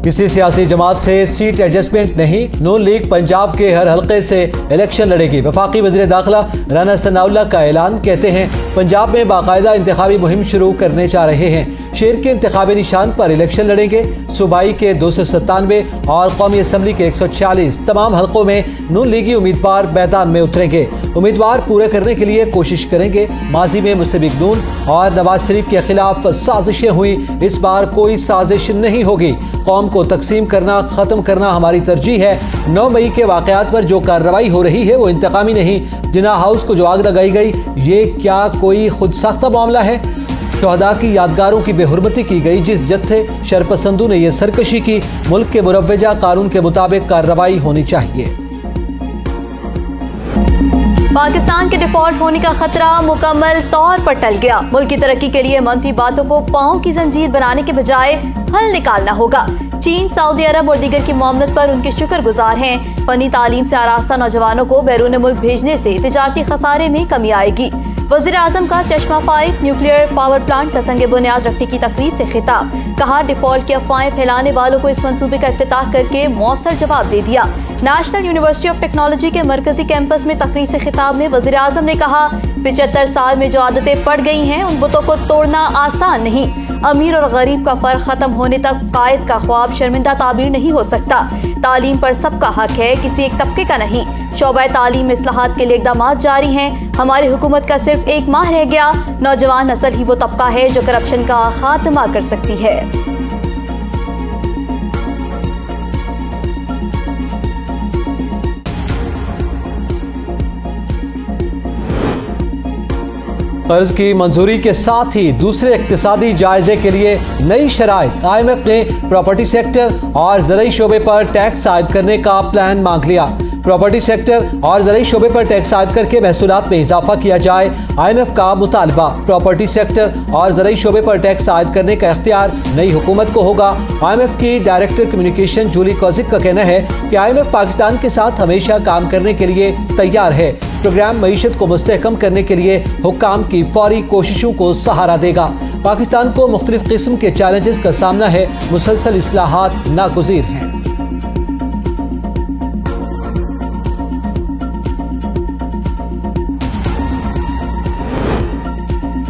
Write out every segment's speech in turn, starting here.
किसी सियासी जमात से सीट एडजस्टमेंट नहीं, नून लीग पंजाब के हर हल्के से इलेक्शन लड़ेगी। वफाकी वज़ीर दाखिला राना सनाउल्लाह का ऐलान, कहते हैं पंजाब में बाकायदा इंतखाबी मुहिम शुरू करने जा रहे हैं। शेर के इंतखाबी निशान पर इलेक्शन लड़ेंगे। सूबाई के 297 और कौमी असम्बली के 146 तमाम हल्कों में नून लीगी उम्मीदवार मैदान में उतरेंगे। उम्मीदवार पूरे करने के लिए कोशिश करेंगे। माजी में मुस्तबिक नून और नवाज शरीफ के खिलाफ साजिशें हुई, इस बार कोई साजिश नहीं होगी। कौम को तकसीम करना, ख़त्म करना हमारी तरजीह है। 9 मई के वाक़यात पर जो कार्रवाई हो रही है वो इंतकामी नहीं। जिना हाउस को जो आग लगाई गई, ये क्या कोई खुद साख्ता मामला है? शहदा की यादगारों की बेहुरमती की गई। जिस जत्थे शरपसंदों ने यह सरकशी की, मुल्क के मुरव्वजा कानून के मुताबिक कार्रवाई होनी चाहिए। पाकिस्तान के डिफॉल्ट होने का खतरा मुकम्मल तौर पर टल गया। मुल्क की तरक्की के लिए मनफी बातों को पांव की जंजीर बनाने के बजाय हल निकालना होगा। चीन, सऊदी अरब और दीगर की मामलत पर उनके शुक्रगुजार हैं। फनी तालीम से आरास्ता नौजवानों को बैरून मुल्क भेजने से तिजारती खसारे में कमी आएगी। वज़ीर आज़म का चश्मा 5 न्यूक्लियर पावर प्लांट का संग बुनियाद रखने की तकरीब से खिताब। कहा, डिफॉल्ट की अफवाहें फैलाने वालों को इस मंसूबे का इफ्तिताह करके मौसर जवाब दे दिया। नेशनल यूनिवर्सिटी ऑफ टेक्नोलॉजी के मरकजी कैंपस में तकरीब से खिताब में वज़ीर आज़म ने कहा, 75 साल में जो आदतें पड़ गई हैं उन बुतों को तोड़ना आसान नहीं। अमीर और गरीब का फर्क खत्म होने तक कायद का ख्वाब शर्मिंदा ताबीर नहीं हो सकता। तालीम पर सबका हक है, किसी एक तबके का नहीं। शोबा तालीम में इस्लाहात के लिए इक़दाम जारी हैं। हमारी हुकूमत का सिर्फ 1 माह रह गया। नौजवान नस्ल ही वो तबका है जो करप्शन का खात्मा कर सकती है। कर्ज की मंजूरी के साथ ही दूसरे इक्तिसादी जायजे के लिए नई शराइत। IMF ने प्रॉपर्टी सेक्टर और ज़राई शोबे पर टैक्स आयद करने का प्लान मांग लिया। प्रॉपर्टी सेक्टर और ज़राई शोबे पर टैक्स आयद करके महसूलात में इजाफा किया जाए, IMF का मुतालबा। प्रॉपर्टी सेक्टर और ज़राई शोबे पर टैक्स आयद करने का इख्तियार नई हुकूमत को होगा। IMF की डायरेक्टर कम्युनिकेशन जूली कोजिक का कहना है कि IMF पाकिस्तान के साथ हमेशा काम करने के लिए तैयार है। प्रोग्राम मईशत को मुस्तहकम करने के लिए हुक्काम की फौरी कोशिशों को सहारा देगा। पाकिस्तान को मुख्तलिफ किस्म के चैलेंजेस का सामना है, मुसलसल इस्लाहात नागुज़ीर हैं।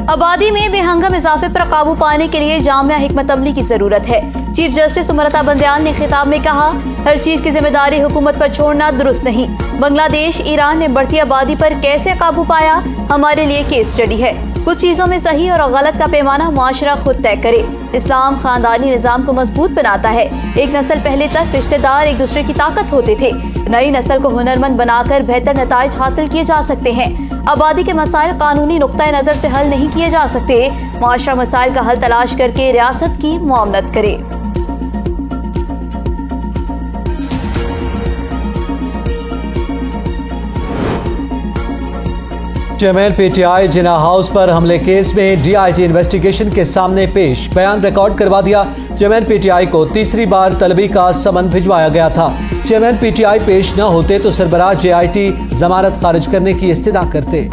आबादी में बेहंगम इजाफे पर काबू पाने के लिए जामिया हिकमत अमली की जरूरत है। चीफ जस्टिस उमरता बंदयाल ने खिताब में कहा, हर चीज की जिम्मेदारी हुकूमत पर छोड़ना दुरुस्त नहीं। बांग्लादेश, ईरान ने बढ़ती आबादी पर कैसे काबू पाया, हमारे लिए केस स्टडी है। कुछ चीजों में सही और गलत का पैमाना मुआशरा खुद तय करे। इस्लाम खानदानी निजाम को मजबूत बनाता है। एक नस्ल पहले तक रिश्तेदार एक दूसरे की ताकत होते थे। नई नस्ल को हुनरमंद बनाकर बेहतर नताइज हासिल किए जा सकते हैं। आबादी के मसाइल कानूनी नुक्ता नजर से हल नहीं किए जा सकते। मुआशरा मसाइल का हल तलाश करके रियासत की मुआवनत करे। चेयरमैन PTI जिना हाउस पर हमले केस में DIG इन्वेस्टिगेशन के सामने पेश, बयान रिकॉर्ड करवा दिया। चेयरमैन PTI को तीसरी बार तलबी का समन भिजवाया गया था। चेयरमैन PTI पेश न होते तो सरबराह JIT जमानत खारिज करने की इस्तदा करते।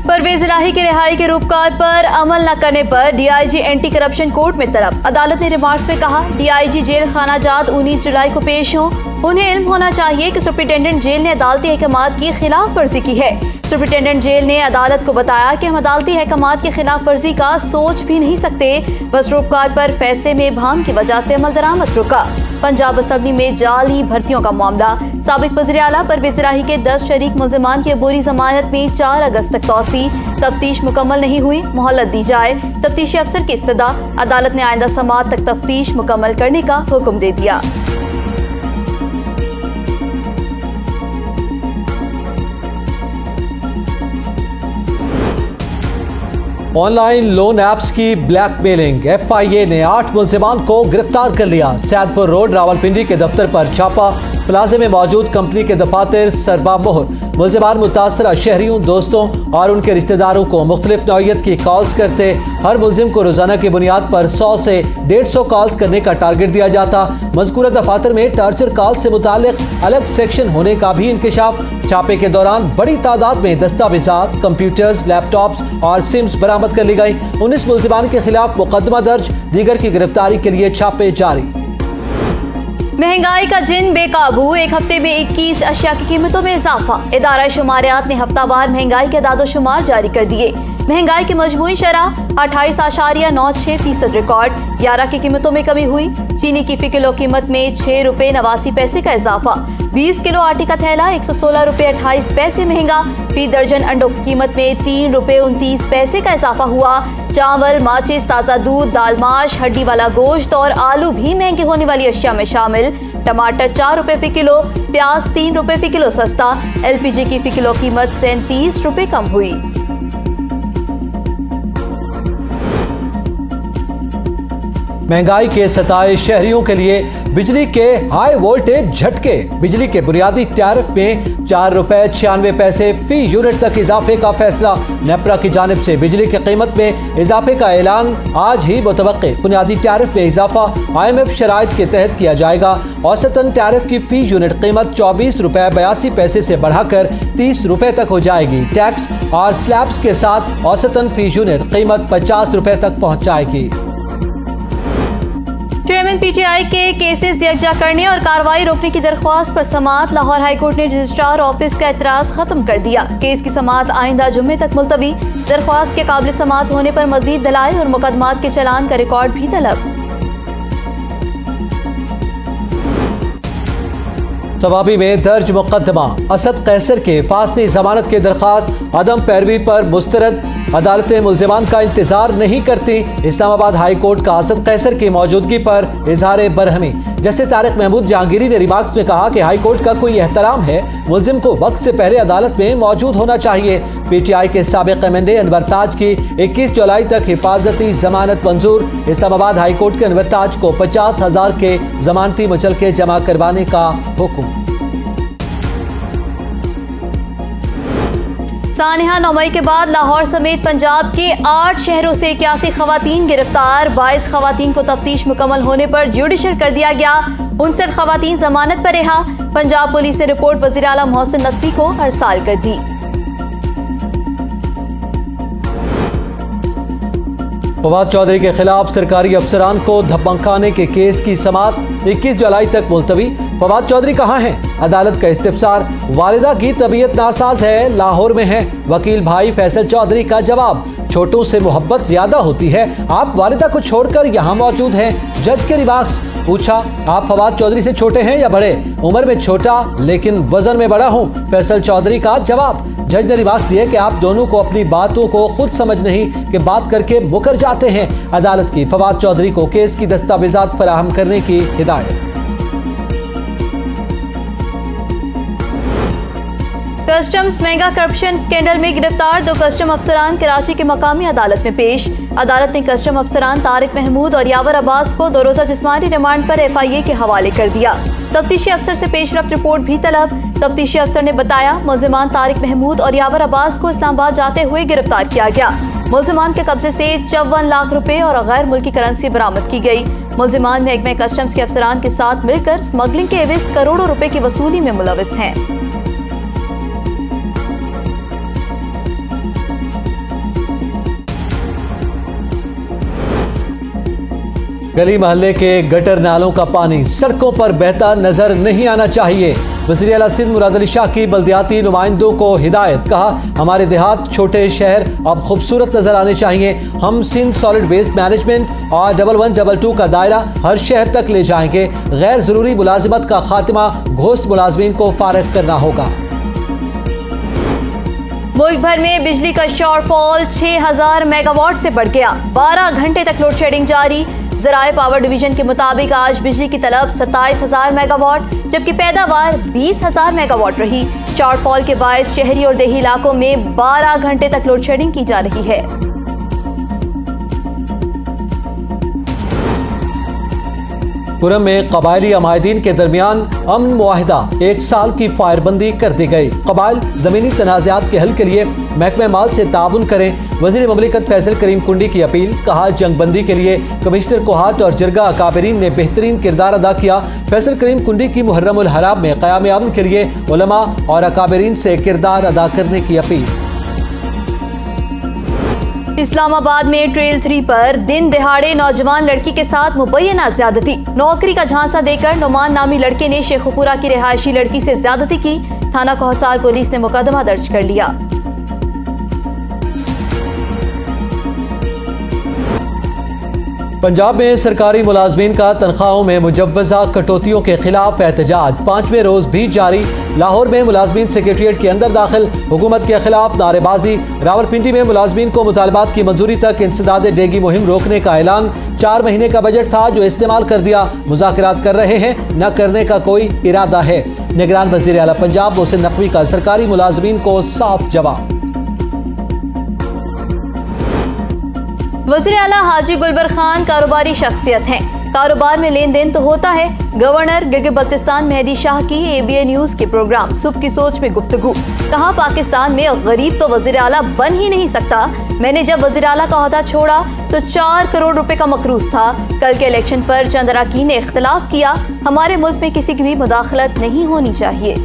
परवेज इलाही के रिहाई के रूपकार पर अमल न करने पर DIG एंटी करप्शन कोर्ट में तलब। अदालत ने रिमार्क्स में कहा, DIG जेल खाना जात 19 जुलाई को पेश हों। उन्हें इल्म होना चाहिए कि सुप्रिंटेंडेंट जेल ने अदालती अहकामात की खिलाफ वर्जी की है। सुप्रिंटेंडेंट जेल ने अदालत को बताया कि हम अदालती अहकामात की खिलाफ वर्जी का सोच भी नहीं सकते। बस रूपकार पर फैसले में भाम की वजह से अमल दरामद रुका। पंजाब असम्बली में जाली भर्तियों का मामला। साबिक वज़ीर आला परवेज इलाही के 10 शरीक मुल्ज़िमान की अबूरी जमानत में 4 अगस्त तक तौसी। तफ्तीश मुकम्मल नहीं हुई, मोहलत दी जाए। तफ्तीशी अफसर की इस्तदा। अदालत ने आइंदा समाअत तक तफ्तीश मुकम्मल करने का हुक्म दे दिया। ऑनलाइन लोन ऐप्स की ब्लैकमेलिंग। FIA ने 8 मुल्ज़िमान को गिरफ्तार कर लिया। सैदपुर रोड रावलपिंडी के दफ्तर पर छापा, प्लाजे में मौजूद कंपनी के दफातर सरबा मोहर। मुलजिमान मुतासरा शहरियों, दोस्तों और उनके रिश्तेदारों को मुख्तलिफ नौइयत की कॉल्स करते। हर मुलजिम को रोजाना की बुनियाद पर 100 से 150 कॉल्स करने का टारगेट दिया जाता। मज़कूरा दफातर में टॉर्चर कॉल से मुतालिक अलग सेक्शन होने का भी इंकशाफ। छापे के दौरान बड़ी तादाद में दस्तावेजात, कंप्यूटर्स, लैपटॉप्स और सिम्स बरामद कर ली गई। 19 मुलजिमान के खिलाफ मुकदमा दर्ज, दीगर की गिरफ्तारी के लिए छापे जारी। महंगाई का जिन बेकाबू, एक हफ्ते में 21 अशिया की कीमतों में इजाफा। इदारा शुमारियात ने हफ्तावार महंगाई के दादोशुमार जारी कर दिए। महंगाई की मजमूई शरह 28.96% रिकॉर्ड। 11 की कीमतों में कमी हुई। चीनी की फी किलो कीमत में 6 रुपए 89 पैसे का इजाफा। 20 किलो आटे का थैला 116 रुपए 28 पैसे महंगा। फी दर्जन अंडों की कीमत में 3 रुपए 29 पैसे का इजाफा हुआ। चावल, माचिस, ताज़ा दूध, दाल माश, हड्डी वाला गोश्त और आलू भी महंगे होने वाली अशिया में शामिल। टमाटर 4 रुपए फी किलो, प्याज 3 रुपए फी किलो सस्ता। LPG की फी किलो कीमत 37 रुपए कम हुई। महंगाई के सताए शहरियों के लिए बिजली के हाई वोल्टेज झटके। बिजली के बुनियादी टैरिफ में 4 रुपए 96 पैसे फी यूनिट तक इजाफे का फैसला। नेपरा की जानिब से बिजली की कीमत में इजाफे का ऐलान आज ही मुतवक्के। बुनियादी टैरिफ में इजाफा IMF शराइत के तहत किया जाएगा। औसतन टैरिफ की फी यूनिट कीमत 24 रुपए 82 पैसे से बढ़ाकर 30 रुपए तक हो जाएगी। टैक्स और स्लैब्स के साथ औसतन फी यूनिट कीमत 50 रुपए तक पहुँच जाएगी। चेयरमैन PTI के केसेस यकजा करने और कार्रवाई रोकने की दरख्वास्त पर समाअत। लाहौर हाई कोर्ट ने रजिस्ट्रार ऑफिस का एतराज खत्म कर दिया। केस की समाअत आइंदा जुम्मे तक मुलतवी। दरख्वास्त के काबिल समाअत होने पर मजीद दलाइल और मुकदमात के चलान का रिकॉर्ड भी तलब। सवाबी में दर्ज मुकदमा। असद कैसर के फासली जमानत की दरखास्त अदम पैरवी पर मुस्तरद। अदालतें मुल्जिमान का इंतजार नहीं करती। इस्लामाबाद हाई कोर्ट का असद कैसर की मौजूदगी पर इजहार बरहमी। जस्टिस तारिक महमूद जहांगीरी ने रिमार्क्स में कहा कि हाई कोर्ट का कोई एहतराम है, मुल्जिम को वक्त से पहले अदालत में मौजूद होना चाहिए। PTI के साबिक MNA अनवर ताज की 21 जुलाई तक हिफाजती जमानत मंजूर। इस्लामाबाद हाई कोर्ट के अनवर ताज को 50,000 के जमानती मुचलके जमा करवाने का हुक्म। सानिहा 9 मई के बाद लाहौर समेत पंजाब के 8 शहरों से 81 खवातीन गिरफ्तार। 22 खवातीन को तफ्तीश मुकम्मल होने पर जुडिशल कर दिया गया। 59 खवातीन जमानत पर रिहा। पंजाब पुलिस ने रिपोर्ट वज़ीर आला मोहसिन नकवी को अरसाल कर दी। फवाद चौधरी के खिलाफ सरकारी अफसरान को धमकाने के केस की समाअत 21 जुलाई तक मुलतवी। फवाद चौधरी कहाँ हैं? अदालत का इस्तिफसार। वालिदा की तबीयत नासाज है, लाहौर में है। वकील भाई फैसल चौधरी का जवाब, छोटों से मोहब्बत ज्यादा होती है, आप वालिदा को छोड़कर यहाँ मौजूद हैं। जज के रिमार्क्स। पूछा, आप फवाद चौधरी से छोटे हैं या बड़े? उम्र में छोटा लेकिन वजन में बड़ा हूँ, फैसल चौधरी का जवाब। जज ने रिमार्क्स दिए कि आप दोनों को अपनी बातों को खुद समझ नहीं कि बात करके मुकर जाते हैं। अदालत की फवाद चौधरी को केस की दस्तावेजात फराहम करने की हिदायत। कस्टम्स मेगा करप्शन स्कैंडल में गिरफ्तार 2 कस्टम अफसरान कराची की मकामी अदालत में पेश। अदालत ने कस्टम अफसरान तारिक महमूद और यावर अब्बास को 2 रोज़ा जिस्मानी रिमांड पर FIA के हवाले कर दिया। तफ्तीशी अफसर से पेशरफ्त रिपोर्ट भी तलब। तफ्तीशी अफसर ने बताया, मुल्जिमान तारिक महमूद और यावर अब्बास को इस्लामाबाद जाते हुए गिरफ्तार किया गया। मुल्जिमान के कब्जे से 54 लाख रुपए और गैर मुल्की करेंसी बरामद की गई। मुल्जिमान महकमा कस्टम्स के अफसरान के साथ मिलकर स्मगलिंग के एवज करोड़ों रुपए की वसूली में मुलविस हैं। गली मोहल्ले के गटर नालों का पानी सड़कों पर बहता नजर नहीं आना चाहिए। वज़ीर आला सिंध मुराद अली शाह की बल्दियाती नुमाइंदों को हिदायत। कहा, हमारे देहात छोटे शहर अब खूबसूरत नजर आने चाहिए। हम सिंध सॉलिड वेस्ट मैनेजमेंट और 1122 का दायरा हर शहर तक ले जाएंगे। गैर जरूरी मुलाजिमत का खात्मा, घोस्ट मुलाजमीन को फारिग करना होगा। मुल्क भर में बिजली का शॉर्टफॉल 6000 मेगावाट से बढ़ गया। 12 घंटे तक लोड शेडिंग जारी। ज़राए पावर डिवीजन के मुताबिक आज बिजली की तलब 27,000 मेगावाट जबकि पैदावार 20,000 मेगावाट रही। शॉर्टफॉल के बायस शहरी और देही इलाकों में 12 घंटे तक लोड शेडिंग की जा रही है। खुरम में कबायली अमायदीन के दरमियान अमन मुआहिदा 1 साल की फायरबंदी कर दी गई। कबाइल जमीनी तनाज़ात के हल के लिए महकमे माल से ताउन करें। वज़ीर ममलिकत फैसल करीम कुंडी की अपील। कहा जंगबंदी के लिए कमिश्नर कोहाट और जिरगा अकाबरीन ने बेहतरीन किरदार अदा किया। फैसल करीम कुंडी की मुहर्रमुल हराम में क़याम अमन के लिए उलमा और अकाबरीन से किरदार अदा करने की अपील। इस्लामाबाद में ट्रेल 3 पर दिन दिहाड़े नौजवान लड़की के साथ मुबैना ज्यादती। नौकरी का झांसा देकर नुमान नामी लड़के ने शेखुपुरा की रिहायशी लड़की से ज्यादती की। थाना कोहसार पुलिस ने मुकदमा दर्ज कर लिया। पंजाब में सरकारी मुलाजमीन का तनख्वाहों में मुजव्वजा कटौतियों के खिलाफ एहतजाज 5वें रोज भी जारी। लाहौर में मुलाजमीन सेक्रेटरिएट के अंदर दाखिल, हुकूमत के खिलाफ नारेबाजी। रावलपिंडी में मुलाजमीन को मुतालबात की मंजूरी तक इंसदाद डेगी मुहिम रोकने का ऐलान। 4 महीने का बजट था जो इस्तेमाल कर दिया, मुज़ाकरात कर रहे हैं, न करने का कोई इरादा है। निगरान वज़ीर आला पंजाब मोहसिन नकवी का सरकारी मुलाजमीन को साफ जवाब। वज़ीर आला हाजी गुलबर खान कारोबारी शख्सियत हैं। कारोबार में लेन देन तो होता है। गवर्नर गिलगित बल्तिस्तान मेहदी शाह की ABA न्यूज के प्रोग्राम सुबह की सोच में गुफ्तगू। कहा पाकिस्तान में गरीब तो वज़ीर आला बन ही नहीं सकता। मैंने जब वज़ीर आला का ओहदा छोड़ा तो 4 करोड़ रुपए का मकरूज था। कल के इलेक्शन पर चंद अरकान ने इख्तलाफ किया। हमारे मुल्क में किसी की भी मुदाखलत नहीं होनी चाहिए।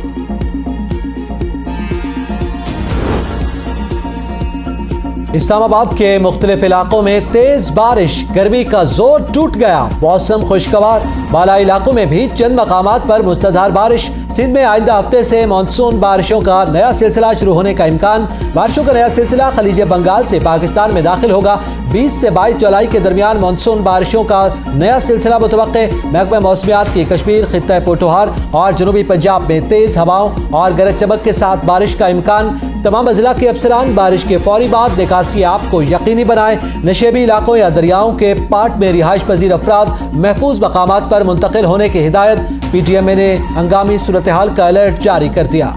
इस्लामाबाद के मुख्तलिफ इलाकों में तेज बारिश, गर्मी का जोर टूट गया। मौसम खुशगवार, बाला इलाकों में भी चंद मकामात पर मुस्तधार बारिश। सिंध में आइंदा हफ्ते से मानसून बारिशों का नया सिलसिला शुरू होने का इम्कान। बारिशों का नया सिलसिला खलीज बंगाल से पाकिस्तान में दाखिल होगा। 20 से 22 जुलाई के दरमियान मानसून बारिशों का नया सिलसिला मुतवक्के। महकमा मौसमियात की कश्मीर, खित्ता पोठोहार और जनूबी पंजाब में तेज हवाओं और गरज चमक के साथ बारिश का इम्कान। तमाम जिला के अफसरान बारिश के फौरी बाद निकासी आप को यकीनी बनाएं। नशेबी इलाकों या दरियाओं के पाट में रिहाइश पजीर अफराद महफूज मकामात पर मुंतकिल होने की हिदायत। PTMA ने हंगामी सूरत हाल का अलर्ट जारी कर दिया।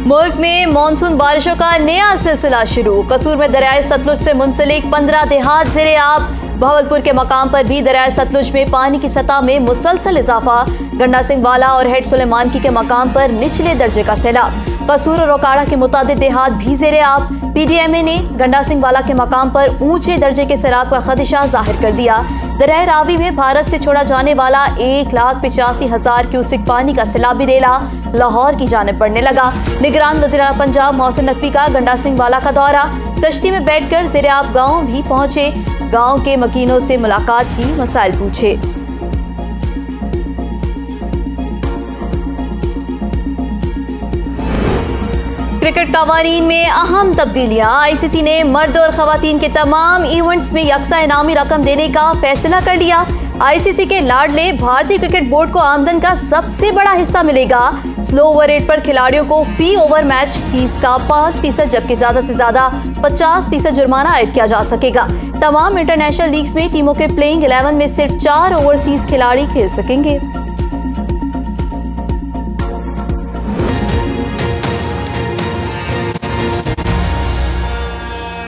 मुल्क में मानसून बारिशों का नया सिलसिला शुरू। कसूर में दरियाए सतलुज से मुंसलिक 15 देहात ज़ेरे आब। बहावलपुर के मकाम पर भी दरियाए सतलुज में पानी की सतह में मुसलसल इजाफा। गंडा सिंह वाला और हेड सुलेमानकी के मकाम पर निचले दर्जे का सैलाब। कसूर और रोकाड़ा के मुतादिद देहात भी ज़ेरे आब। PTMA ने गंडा सिंह वाला के मकाम पर ऊंचे दर्जे के सैलाब का खदशा जाहिर कर दिया। दरियाए रावी में भारत से छोड़ा जाने वाला 1,85,000 क्यूसिक पानी का सैलाबी रेला लाहौर की जानिब बढ़ने लगा। निगरान वज़ीर आला पंजाब मोहसिन नकवी का गंडा सिंह वाला का दौरा। कश्ती में बैठकर ज़ेरे आब गाँव भी पहुंचे। गाँव के मकीनों से मुलाकात की, मसाइल पूछे। क्रिकेट कवानीन में अहम तब्दीलियां। ICC ने मर्द और खवातीन के तमाम इवेंट्स में यकसा इनामी रकम देने का फैसला कर लिया। ICC के लाडले भारतीय क्रिकेट बोर्ड को आमदन का सबसे बड़ा हिस्सा मिलेगा। स्लो ओवर रेट पर खिलाड़ियों को फी ओवर मैच फीस का 5% जबकि ज्यादा से ज्यादा 50% जुर्माना आयद किया जा सकेगा। तमाम इंटरनेशनल लीग्स में टीमों के प्लेइंग 11 में सिर्फ 4 ओवरसीज खिलाड़ी खेल सकेंगे।